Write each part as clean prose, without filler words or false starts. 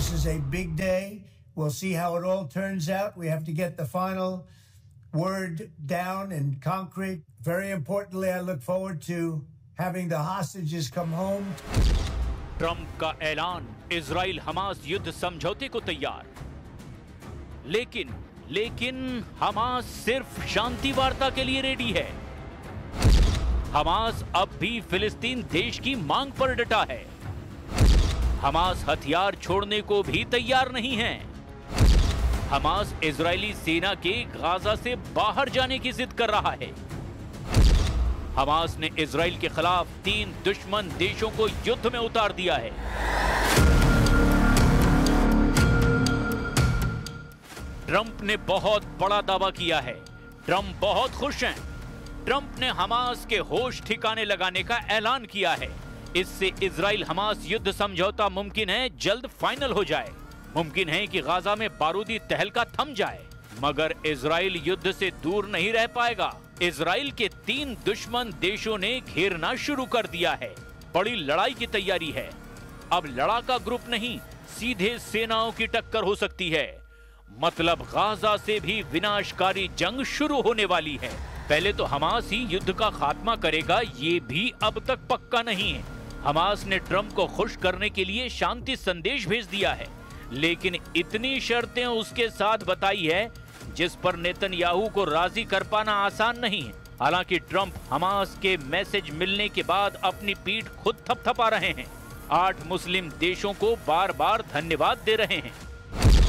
This is a big day. We'll see how it all turns out. We have to get the final word down in concrete. Very importantly, I look forward to having the hostages come home. Trump का ऐलान, Israel Hamas युद्ध समझौते को तैयार। लेकिन Hamas सिर्फ शांति वार्ता के लिए रेडी है। हमास अब भी फिलिस्तीन देश की मांग पर डटा है। हमास हथियार छोड़ने को भी तैयार नहीं है। हमास इजरायली सेना के गाजा से बाहर जाने की जिद कर रहा है। हमास ने इजराइल के खिलाफ 3 दुश्मन देशों को युद्ध में उतार दिया है। ट्रंप ने बहुत बड़ा दावा किया है। ट्रंप बहुत खुश हैं। ट्रंप ने हमास के होश ठिकाने लगाने का ऐलान किया है। इससे इजराइल हमास युद्ध समझौता मुमकिन है जल्द फाइनल हो जाए। मुमकिन है कि गाजा में बारूदी तहलका थम जाए, मगर इजराइल युद्ध से दूर नहीं रह पाएगा। इजराइल के 3 दुश्मन देशों ने घेरना शुरू कर दिया है। बड़ी लड़ाई की तैयारी है। अब लड़ाका ग्रुप नहीं, सीधे सेनाओं की टक्कर हो सकती है। मतलब गाजा से भी विनाशकारी जंग शुरू होने वाली है। पहले तो हमास ही युद्ध का खात्मा करेगा, ये भी अब तक पक्का नहीं है। हमास ने ट्रंप को खुश करने के लिए शांति संदेश भेज दिया है, लेकिन इतनी शर्तें उसके साथ बताई है जिस पर नेतन्याहू को राजी कर पाना आसान नहीं है। हालांकि ट्रंप हमास के मैसेज मिलने के बाद अपनी पीठ खुद थपथपा रहे हैं। 8 मुस्लिम देशों को बार-बार धन्यवाद दे रहे हैं।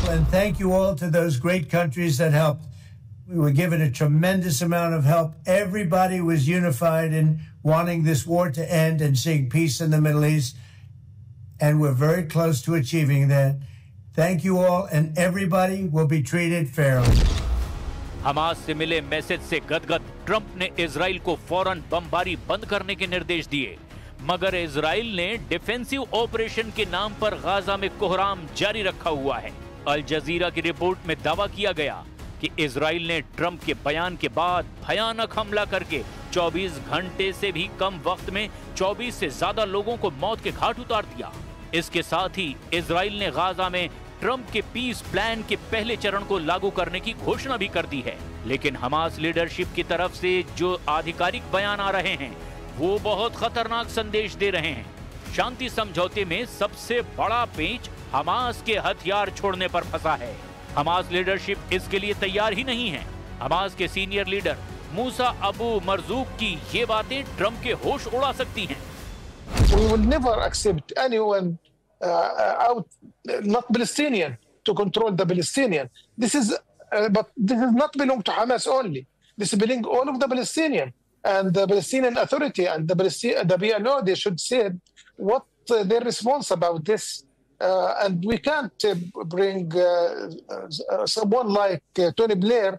And thank you all to those great countries that helped. We were given a tremendous amount of help. Everybody was unified in wanting this war to end and seeing peace in the Middle East. And we're very close to achieving that. Thank you all, and everybody will be treated fairly. Hamas से मिले message से गदगद Trump ने Israel को फौरन बमबारी बंद करने के निर्देश दिए, मगर इजराइल ने डिफेंसिव ऑपरेशन के नाम पर गाजा में कोहराम जारी रखा हुआ है। अल जजीरा की रिपोर्ट में दावा किया गया कि इजराइल ने ट्रंप के बयान के बाद भयानक हमला करके 24 घंटे से भी कम वक्त में 24 से ज्यादा लोगों को मौत के घाट उतार दिया। इसके साथ ही इजराइल ने गाजा में ट्रंप के पीस प्लान के पहले चरण को लागू करने की घोषणा भी कर दी है। लेकिन हमास लीडरशिप की तरफ से जो आधिकारिक बयान आ रहे हैं वो बहुत खतरनाक संदेश दे रहे हैं। शांति समझौते में सबसे बड़ा पेंच हमास के हथियार छोड़ने पर फंसा है। हमास लीडरशिप इसके लिए तैयार ही नहीं है। हमास के सीनियर लीडर मूसा अबू मरजूक की ये बातें ट्रंप के होश उड़ा सकती हैं। We will never accept anyone not Palestinian to control the Palestinian. This is not belong to Hamas only. This belong all of the Palestinian and the Palestinian Authority and the PLO. They should say what their response about this. And we can't bring someone like Tony Blair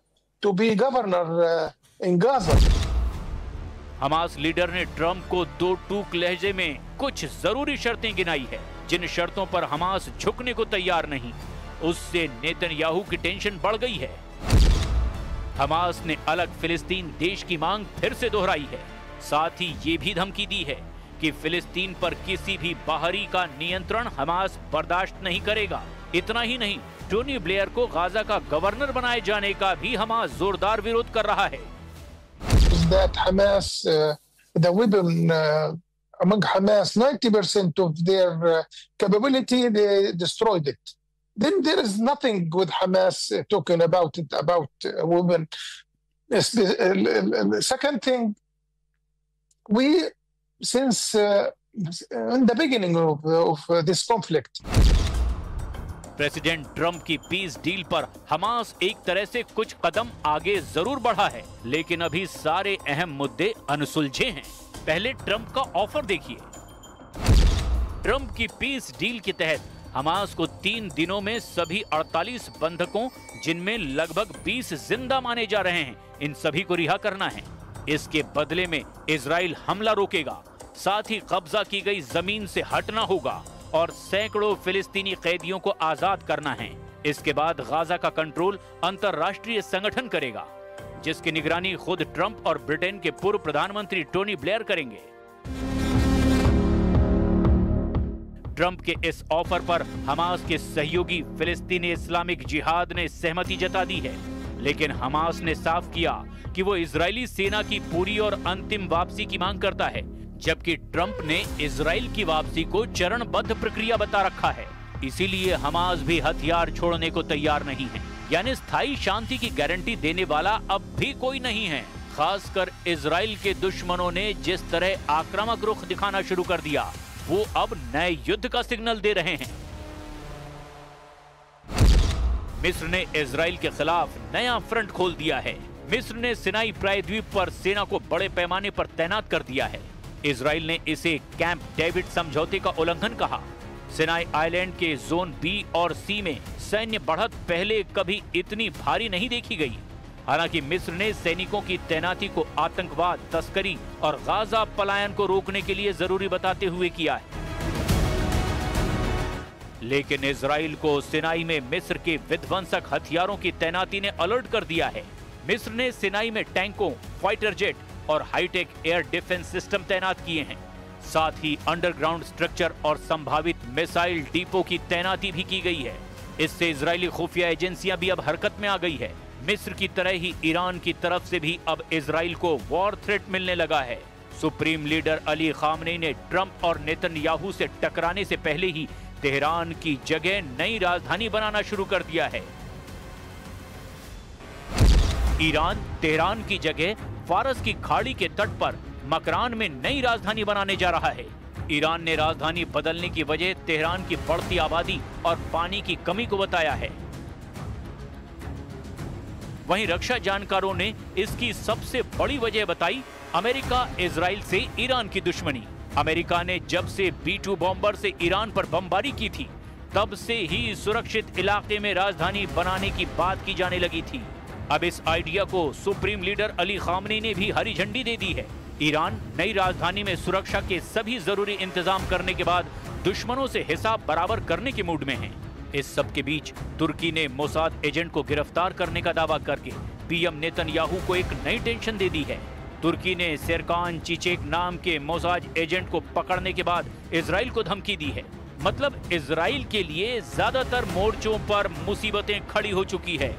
to be governor in Gaza. Hamas leader ने Trump को 2 टूक लहजे में कुछ जरूरी शर्तें गिनाई है, जिन शर्तों पर हमास झुकने को तैयार नहीं। उससे नेतन्याहू की टेंशन बढ़ गई है। हमास ने अलग फिलिस्तीन देश की मांग फिर से दोहराई है। साथ ही ये भी धमकी दी है कि फिलिस्तीन पर किसी भी बाहरी का नियंत्रण हमास बर्दाश्त नहीं करेगा। इतना ही नहीं, टोनी ब्लेयर को गाजा का गवर्नर बनाए जाने का भी हमास जोरदार विरोध कर रहा है। That Hamas, the weapon among Hamas, 90% of their capability, they destroyed it. Then there is nothing with Hamas talking about it, about women. Second thing, we, since in the beginning of this conflict, president Trump की peace deal पर Hamas एक तरह से कुछ कदम आगे जरूर बढ़ा है, लेकिन अभी सारे अहम मुद्दे अनसुलझे हैं। पहले ट्रंप का ऑफर देखिए। ट्रंप की पीस डील के तहत हमास को 3 दिनों में सभी 48 बंधकों, जिनमें लगभग 20 जिंदा माने जा रहे हैं, इन सभी को रिहा करना है। इसके बदले में इजराइल हमला रोकेगा, साथ ही कब्जा की गई जमीन से हटना होगा और सैकड़ों फिलिस्तीनी कैदियों को आजाद करना है। इसके बाद गाजा का कंट्रोल अंतरराष्ट्रीय संगठन करेगा, जिसकी निगरानी खुद ट्रंप और ब्रिटेन के पूर्व प्रधानमंत्री टोनी ब्लेयर करेंगे। ट्रंप के इस ऑफर पर हमास के सहयोगी फिलिस्तीनी इस्लामिक जिहाद ने सहमति जता दी है, लेकिन हमास ने साफ किया कि वो इजरायली सेना की पूरी और अंतिम वापसी की मांग करता है, जबकि ट्रंप ने इजराइल की वापसी को चरणबद्ध प्रक्रिया बता रखा है। इसीलिए हमास भी हथियार छोड़ने को तैयार नहीं है, यानी स्थायी शांति की गारंटी देने वाला अब भी कोई नहीं है। खासकर इजराइल के दुश्मनों ने जिस तरह आक्रामक रुख दिखाना शुरू कर दिया, वो अब नए युद्ध का सिग्नल दे रहे हैं। मिस्र ने इजराइल के खिलाफ नया फ्रंट खोल दिया है। मिस्र ने सिनाई प्रायद्वीप पर सेना को बड़े पैमाने पर तैनात कर दिया है। इजराइल ने इसे कैंप डेविड समझौते का उल्लंघन कहा। सिनाई आइलैंड के जोन बी और सी में सैन्य बढ़त पहले कभी इतनी भारी नहीं देखी गई। हालांकि मिस्र ने सैनिकों की तैनाती को आतंकवाद, तस्करी और गाजा पलायन को रोकने के लिए जरूरी बताते हुए किया है, लेकिन इजराइल को सिनाई में मिस्र के विध्वंसक हथियारों की तैनाती ने अलर्ट कर दिया है। मिस्र ने सिनाई में टैंकों, फाइटर जेट और हाईटेक एयर डिफेंस सिस्टम तैनात किए हैं। साथ ही अंडरग्राउंड स्ट्रक्चर और संभावित मिसाइल डिपो की तैनाती भी की गई है। इससे इजरायली खुफिया एजेंसियां भी अब हरकत में आ गई है। मिस्र की तरह ही ईरान की तरफ से भी अब इजराइल को वॉर थ्रेट मिलने लगा है। सुप्रीम लीडर अली खामनेई ने ट्रंप और नेतन्याहू से टकराने से पहले ही तेहरान की जगह नई राजधानी बनाना शुरू कर दिया है। ईरान तेहरान की जगह फारस की खाड़ी के तट पर मकरान में नई राजधानी बनाने जा रहा है। ईरान ने राजधानी बदलने की वजह तेहरान की बढ़ती आबादी और पानी की कमी को बताया है। वहीं रक्षा जानकारों ने इसकी सबसे बड़ी वजह बताई अमेरिका इजराइल से ईरान की दुश्मनी। अमेरिका ने जब से B-2 बॉम्बर से ईरान पर बमबारी की थी, तब से ही सुरक्षित इलाके में राजधानी बनाने की बात की जाने लगी थी। अब इस आइडिया को सुप्रीम लीडर अली खामनेई ने भी हरी झंडी दे दी है। ईरान नई राजधानी में सुरक्षा के सभी जरूरी इंतजाम करने के बाद दुश्मनों से हिसाब बराबर करने के मूड में है। इस सब के बीच तुर्की ने मोसाद एजेंट को गिरफ्तार करने का दावा करके पीएम नेतन्याहू को एक नई टेंशन दे दी है। तुर्की ने सेरकान चीचेक नाम के मोसाद एजेंट को पकड़ने के बाद इजराइल को धमकी दी है। मतलब इजराइल के लिए ज्यादातर मोर्चों पर मुसीबतें खड़ी हो चुकी है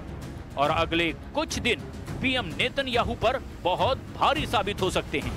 और अगले कुछ दिन पीएम नेतन्याहू पर बहुत भारी साबित हो सकते हैं।